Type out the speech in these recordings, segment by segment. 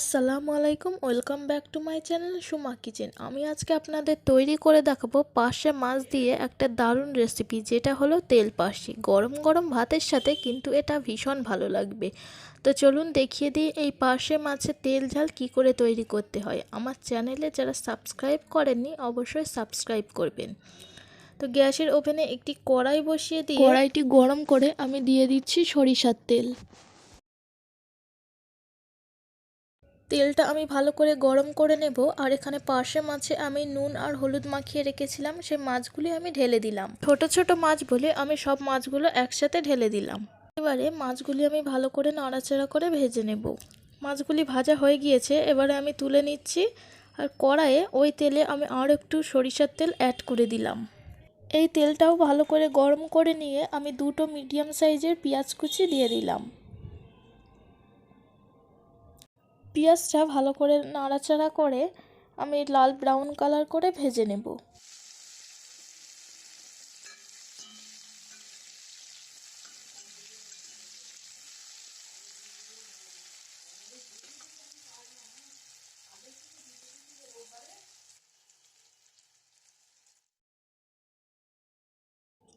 আসসালামু আলাইকুম, welcome back to my channel Suma kitchen. আমি আজকে আপনাদের তৈরি করে দেখাবো পার্শে মাছ দিয়ে একটা দারুণ রেসিপি, যেটা হলো তেল পার্শে। গরম গরম ভাতের সাথে কিন্তু এটা ভীষণ ভালো লাগবে। তো চলুন দেখিয়ে দিই এই পার্শে মাছের তেল ঝাল কি করে তৈরি করতে হয়। আমার চ্যানেলে যারা সাবস্ক্রাইব করেননি অবশ্যই সাবস্ক্রাইব করবেন। তো গ্যাসের ওভেনে একটি কড়াই বসিয়ে দিয়ে কড়াইটি গরম করে আমি দিয়ে দিচ্ছি সরিষার তেল। তেলটা আমি ভালো করে গরম করে নেব। আর এখানে পার্শে মাছে আমি নুন আর হলুদ মাখিয়ে রেখেছিলাম, সেই মাছগুলি আমি ঢেলে দিলাম। ছোট ছোট মাছ বলে আমি সব মাছগুলো একসাথে ঢেলে দিলাম। এবারে মাছগুলি আমি ভালো করে নাড়াচাড়া করে ভেজে নেব। মাছগুলি ভাজা হয়ে গিয়েছে, এবারে আমি তুলে নিচ্ছি। আর কড়াইয়ে ওই তেলে আমি আর একটু সরিষার তেল অ্যাড করে দিলাম। এই তেলটাও ভালো করে গরম করে নিয়ে আমি দুটো মিডিয়াম সাইজের পেঁয়াজ কুচি দিয়ে দিলাম। পেঁয়াজটা ভালো করে নাড়াচাড়া করে আমি লাল ব্রাউন কালার করে ভেজে নেব।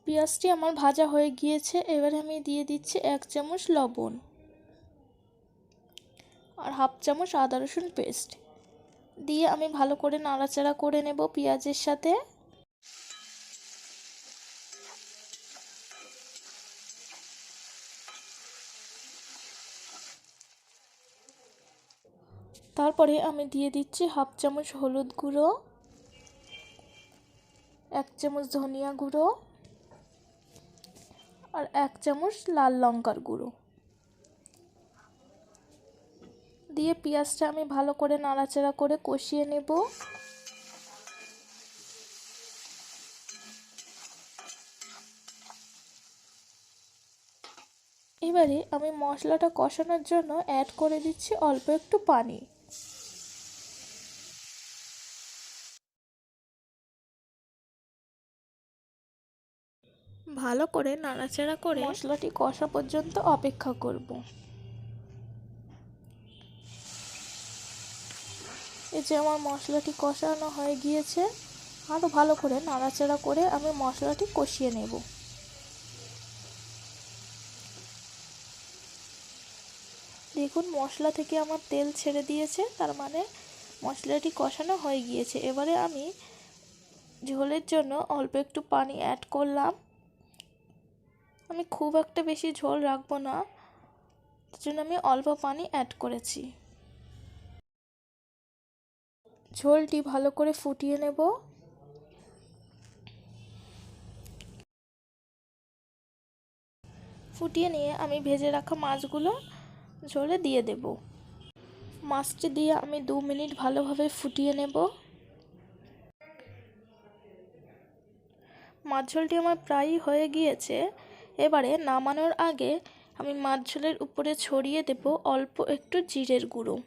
পেঁয়াজটি আমার ভাজা হয়ে গিয়েছে, এবারে আমি দিয়ে দিচ্ছি 1 চামচ লবণ আর হাফ চামচ আদা রসুন পেস্ট দিয়ে আমি ভালো করে নাড়াচাড়া করে নেব পেঁয়াজের সাথে। তারপরে আমি দিয়ে দিচ্ছি হাফ চামচ হলুদ গুঁড়ো, 1 চামচ ধনিয়া গুঁড়ো আর 1 চামচ লাল লঙ্কার গুঁড়ো দিয়ে পেঁয়াজটা আমি ভালো করে নাড়াচাড়া করে কষিয়ে নেব। এবারে আমি মশলাটা কষানোর জন্য অ্যাড করে দিচ্ছি অল্প একটু পানি। ভালো করে নাড়াচাড়া করে মশলাটি কষা পর্যন্ত অপেক্ষা করব। এই যে আমার মশলাটি কষানো হয়ে গিয়েছে, আরও ভালো করে নাড়াচাড়া করে আমি মশলাটি কষিয়ে নেব। দেখুন মশলা থেকে আমার তেল ছেড়ে দিয়েছে, তার মানে মশলাটি কষানো হয়ে গিয়েছে। এবারে আমি ঝোলের জন্য অল্প একটু পানি অ্যাড করলাম। আমি খুব একটা বেশি ঝোল রাখবো না, তার জন্য আমি অল্প পানি অ্যাড করেছি। ঝোলটি ভালো করে ফুটিয়ে নেব। ফুটিয়ে নিয়ে আমি ভেজে রাখা মাছগুলো ঝোলে দিয়ে দেব। মাছটি দিয়ে আমি 2 মিনিট ভালোভাবে ফুটিয়ে নেব। মাছ ঝোলটি আমার প্রায়ই হয়ে গিয়েছে। এবারে নামানোর আগে আমি মাছ ঝোলের উপরে ছড়িয়ে দেব অল্প একটু জিরের গুঁড়ো।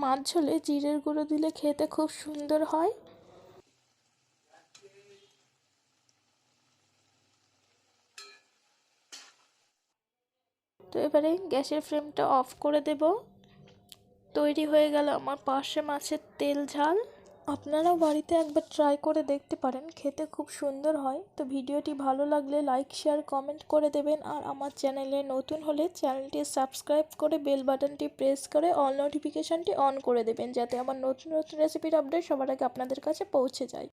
মাছ ঝোলে জিরের গুঁড়ো দিলে খেতে খুব সুন্দর হয়। তো এবারে গ্যাসের ফ্লেমটা অফ করে দেব। তৈরি হয়ে গেল আমার পার্শে মাছের তেল ঝাল। আপনারাও বাড়িতে একবার ট্রাই করে দেখতে পারেন, খেতে খুব সুন্দর হয়। তো ভিডিওটি ভালো লাগলে লাইক শেয়ার কমেন্ট করে দেবেন। আর আমার চ্যানেলে নতুন হলে চ্যানেলটি সাবস্ক্রাইব করে বেল বাটনটি প্রেস করে অল নোটিফিকেশানটি অন করে দেবেন, যাতে আমার নতুন নতুন রেসিপির আপডেট সবার আগে আপনাদের কাছে পৌঁছে যায়।